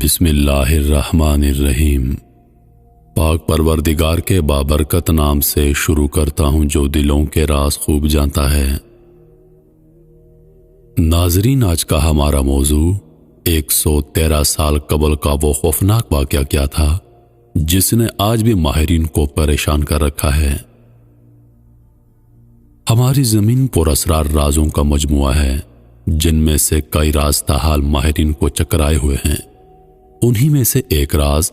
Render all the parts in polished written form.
بسم اللہ الرحمن الرحیم۔ پاک پروردگار کے بابرکت نام سے شروع کرتا ہوں جو دلوں کے راز خوب جانتا ہے۔ ناظرین، آج کا ہمارا موضوع 113 سال قبل کا وہ خوفناک واقعہ کیا تھا جس نے آج بھی ماہرین کو پریشان کر رکھا ہے۔ ہماری زمین پر اسرار رازوں کا مجموعہ ہے جن میں سے کئی راز تاحال ماہرین کو چکرائے ہوئے ہیں۔ انہی میں سے ایک راز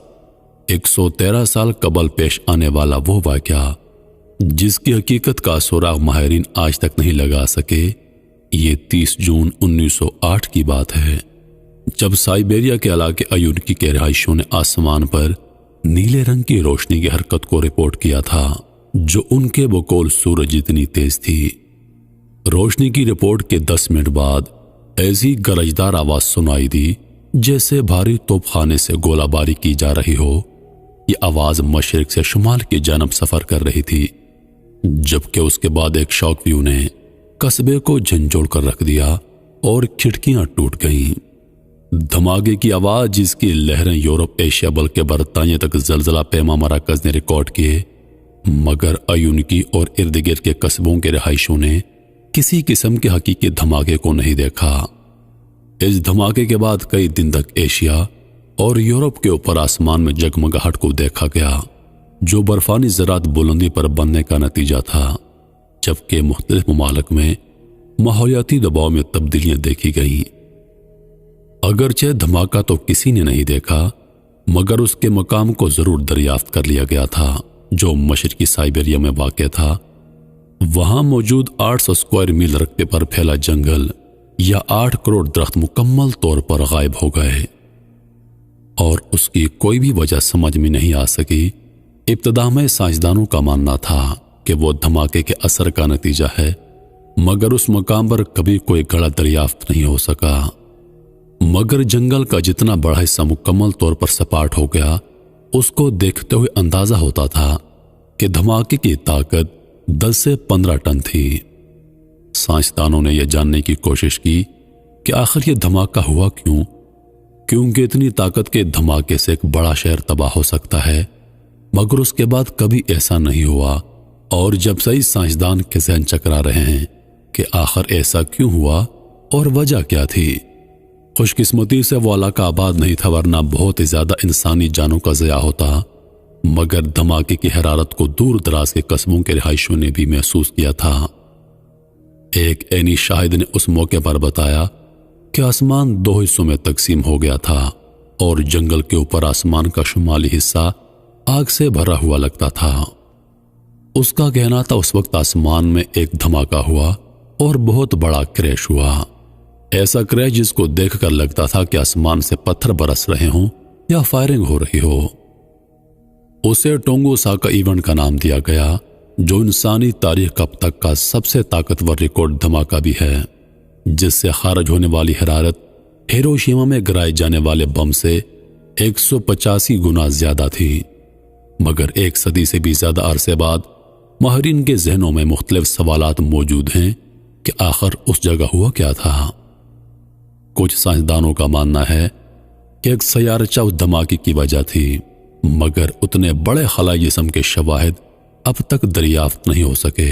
113 سال قبل پیش آنے والا وہ واقعہ جس کی حقیقت کا سراغ ماہرین آج تک نہیں لگا سکے، یہ 30 جون 1908 کی بات ہے جب سائبیریا کے علاقے ایونکی کے رہائشیوں نے آسمان پر نیلے رنگ کی روشنی کی حرکت کو رپورٹ کیا تھا جو ان کے بقول سورج جتنی تیز تھی۔ روشنی کی رپورٹ کے 10 منٹ بعد ایسی گرجدار آواز سنائی دی جیسے بھاری توپ خانے سے گولہ باری کی جا رہی ہو۔ یہ آواز مشرق سے شمال کی جانب سفر کر رہی تھی، جبکہ اس کے بعد ایک شاک ویو نے قصبے کو جھنجھوڑ کر رکھ دیا اور کھڑکیاں ٹوٹ گئیں۔ دھماکے کی آواز جس کی لہریں یورپ، ایشیا بلکہ برطانیہ تک زلزلہ پیما مراکز نے ریکارڈ کیے، مگر ایونکی اور ارد گرد کے قصبوں کے رہائشیوں نے کسی قسم کے حقیقی دھماکے کو نہیں دیکھا۔ اس دھماکے کے بعد کئی دن تک ایشیا اور یورپ کے اوپر آسمان میں جگمگاہٹ کو دیکھا گیا جو برفانی ذرات بلندی پر بننے کا نتیجہ تھا، جبکہ مختلف ممالک میں ماحولیاتی دباؤ میں تبدیلیاں دیکھی گئیں۔ اگرچہ دھماکہ تو کسی نے نہیں دیکھا، مگر اس کے مقام کو ضرور دریافت کر لیا گیا تھا جو مشرقی سائبیریا میں واقع تھا۔ وہاں موجود 800 اسکوائر میل رقبے پر پھیلا جنگل یا 8 کروڑ درخت مکمل طور پر غائب ہو گئے اور اس کی کوئی بھی وجہ سمجھ میں نہیں آ سکی۔ ابتدا میں سائنسدانوں کا ماننا تھا کہ وہ دھماکے کے اثر کا نتیجہ ہے، مگر اس مقام پر کبھی کوئی گڑھا دریافت نہیں ہو سکا۔ مگر جنگل کا جتنا بڑا حصہ مکمل طور پر سپاٹ ہو گیا، اس کو دیکھتے ہوئے اندازہ ہوتا تھا کہ دھماکے کی طاقت 10 سے 15 ٹن تھی۔ سائنسدانوں نے یہ جاننے کی کوشش کی کہ آخر یہ دھماکہ ہوا کیوں، کیونکہ اتنی طاقت کے دھماکے سے ایک بڑا شہر تباہ ہو سکتا ہے، مگر اس کے بعد کبھی ایسا نہیں ہوا۔ اور جب صحیح سائنسدان کے ذہن چکرا رہے ہیں کہ آخر ایسا کیوں ہوا اور وجہ کیا تھی۔ خوش قسمتی سے وہ علاقہ آباد نہیں تھا، ورنہ بہت ہی زیادہ انسانی جانوں کا ضیاع ہوتا، مگر دھماکے کی حرارت کو دور دراز کے قصبوں کے رہائشیوں نے بھی محسوس کیا تھا۔ ایک عینی شاہد نے اس موقع پر بتایا کہ آسمان 2 حصوں میں تقسیم ہو گیا تھا اور جنگل کے اوپر آسمان کا شمالی حصہ آگ سے بھرا ہوا لگتا تھا۔ اس کا کہنا تھا اس وقت آسمان میں ایک دھماکہ ہوا اور بہت بڑا کریش ہوا، ایسا کریش جس کو دیکھ کر لگتا تھا کہ آسمان سے پتھر برس رہے ہوں یا فائرنگ ہو رہی ہو۔ اسے ٹونگو ساکا ایونٹ کا نام دیا گیا جو انسانی تاریخ کا اب تک کا سب سے طاقتور ریکارڈ دھماکہ بھی ہے، جس سے خارج ہونے والی حرارت ہیروشیما میں گرائے جانے والے بم سے 185 گنا زیادہ تھی۔ مگر 1 صدی سے بھی زیادہ عرصے بعد ماہرین کے ذہنوں میں مختلف سوالات موجود ہیں کہ آخر اس جگہ ہوا کیا تھا۔ کچھ سائنسدانوں کا ماننا ہے کہ ایک سیارچہ اس دھماکے کی وجہ تھی، مگر اتنے بڑے خلائی جسم کے شواہد اب تک دریافت نہیں ہو سکے۔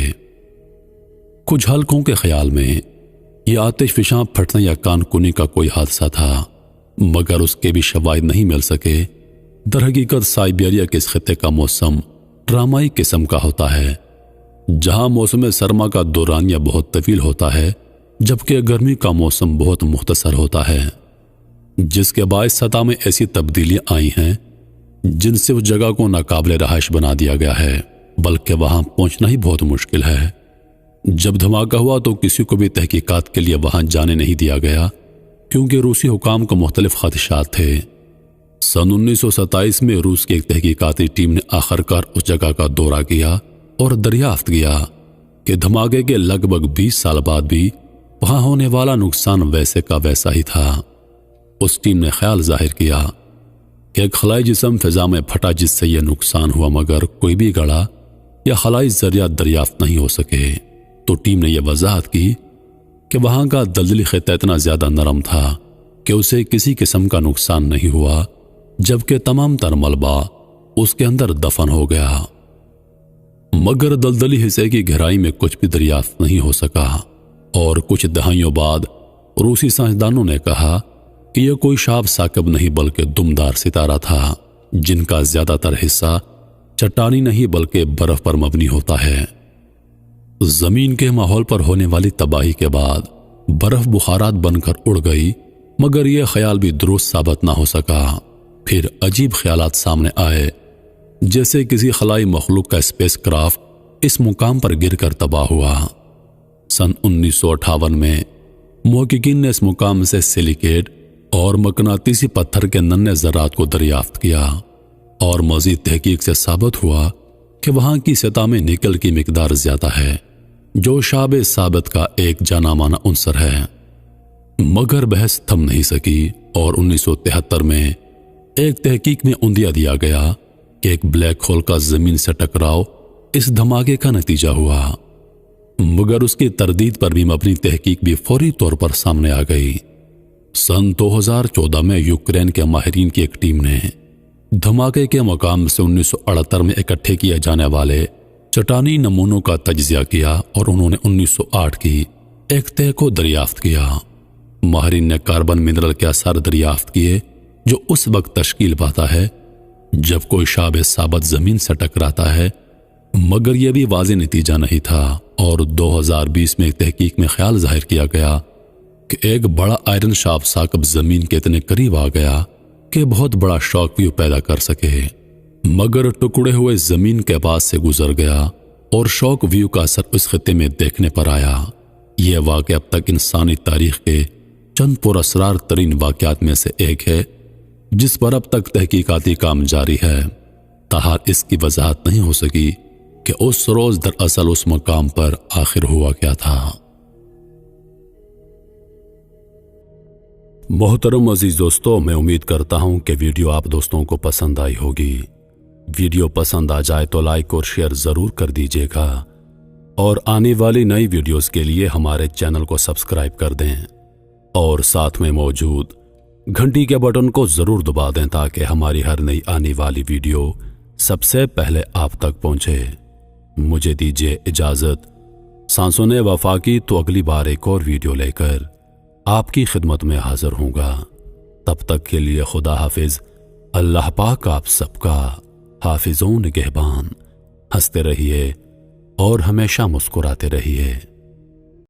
کچھ حلقوں کے خیال میں یہ آتش فشاں پھٹنے یا کان کنی کا کوئی حادثہ تھا، مگر اس کے بھی شواہد نہیں مل سکے۔ در حقیقت سائبیریا کے اس خطے کا موسم ڈرامائی قسم کا ہوتا ہے، جہاں موسم سرما کا دورانیہ بہت طویل ہوتا ہے جبکہ گرمی کا موسم بہت مختصر ہوتا ہے، جس کے باعث سطح میں ایسی تبدیلیاں آئی ہیں جن سے اس جگہ کو ناقابل رہائش بنا دیا گیا ہے، بلکہ وہاں پہنچنا ہی بہت مشکل ہے۔ جب دھماکہ ہوا تو کسی کو بھی تحقیقات کے لیے وہاں جانے نہیں دیا گیا کیونکہ روسی حکام کو مختلف خدشات تھے۔ سن 1927 میں روس کی ایک تحقیقاتی ٹیم نے آخرکار اس جگہ کا دورہ کیا اور دریافت کیا کہ دھماکے کے لگ بھگ 20 سال بعد بھی وہاں ہونے والا نقصان ویسے کا ویسا ہی تھا۔ اس ٹیم نے خیال ظاہر کیا کہ ایک خلائی جسم فضا میں پھٹا جس سے یہ نقصان ہوا، مگر کوئی بھی گڑھا یا خلائی ذریعہ دریافت نہیں ہو سکے۔ تو ٹیم نے یہ وضاحت کی کہ وہاں کا دلدلی خطہ اتنا زیادہ نرم تھا کہ اسے کسی قسم کا نقصان نہیں ہوا، جبکہ تمام تر ملبہ اس کے اندر دفن ہو گیا، مگر دلدلی حصے کی گہرائی میں کچھ بھی دریافت نہیں ہو سکا۔ اور کچھ دہائیوں بعد روسی سائنسدانوں نے کہا کہ یہ کوئی شہاب ثاقب نہیں بلکہ دمدار ستارہ تھا، جن کا زیادہ تر حصہ چٹانی نہیں بلکہ برف پر مبنی ہوتا ہے۔ زمین کے ماحول پر ہونے والی تباہی کے بعد برف بخارات بن کر اڑ گئی، مگر یہ خیال بھی درست ثابت نہ ہو سکا۔ پھر عجیب خیالات سامنے آئے، جیسے کسی خلائی مخلوق کا اسپیس کرافٹ اس مقام پر گر کر تباہ ہوا۔ سن 1958 میں محققین نے اس مقام سے سلیکیٹ اور مقناطیسی پتھر کے ننھے ذرات کو دریافت کیا، اور مزید تحقیق سے ثابت ہوا کہ وہاں کی سطح میں نکل کی مقدار زیادہ ہے، جو شہاب ثابت کا ایک جانا مانا عنصر ہے۔ مگر بحث تھم نہیں سکی، اور 1973 میں ایک تحقیق میں اندیا دیا گیا کہ ایک بلیک ہول کا زمین سے ٹکراؤ اس دھماکے کا نتیجہ ہوا، مگر اس کی تردید پر بھی مبنی تحقیق بھی فوری طور پر سامنے آ گئی۔ سن 2014 میں یوکرین کے ماہرین کی ایک ٹیم نے دھماکے کے مقام سے 1978 میں اکٹھے کیے جانے والے چٹانی نمونوں کا تجزیہ کیا، اور انہوں نے 1908 کی ایک تہ کو دریافت کیا۔ ماہرین نے کاربن منرل کے اثار دریافت کیے، جو اس وقت تشکیل پاتا ہے جب کوئی شہاب ثابت زمین سے ٹکراتا ہے، مگر یہ بھی واضح نتیجہ نہیں تھا۔ اور 2020 میں ایک تحقیق میں خیال ظاہر کیا گیا کہ ایک بڑا آئرن شہاب ثاقب زمین کے اتنے قریب آ گیا کہ بہت بڑا شاک ویو پیدا کر سکے، مگر ٹکڑے ہوئے زمین کے پاس سے گزر گیا، اور شاک ویو کا اثر اس خطے میں دیکھنے پر آیا۔ یہ واقعہ اب تک انسانی تاریخ کے چند پراسرار ترین واقعات میں سے ایک ہے، جس پر اب تک تحقیقاتی کام جاری ہے۔ تاہم اس کی وضاحت نہیں ہو سکی کہ اس روز دراصل اس مقام پر آخر ہوا کیا تھا۔ محترم عزیز دوستو، میں امید کرتا ہوں کہ ویڈیو آپ دوستوں کو پسند آئی ہوگی۔ ویڈیو پسند آ جائے تو لائک اور شیئر ضرور کر دیجیے گا، اور آنے والی نئی ویڈیوز کے لیے ہمارے چینل کو سبسکرائب کر دیں، اور ساتھ میں موجود گھنٹی کے بٹن کو ضرور دبا دیں تاکہ ہماری ہر نئی آنے والی ویڈیو سب سے پہلے آپ تک پہنچے۔ مجھے دیجیے اجازت، سانسوں نے وفا کی تو اگلی بار ایک اور ویڈیو لے کر آپ کی خدمت میں حاضر ہوں گا۔ تب تک کے لیے خدا حافظ۔ اللہ پاک آپ سب کا حافظ و نگہبان۔ ہنستے رہیے اور ہمیشہ مسکراتے رہیے۔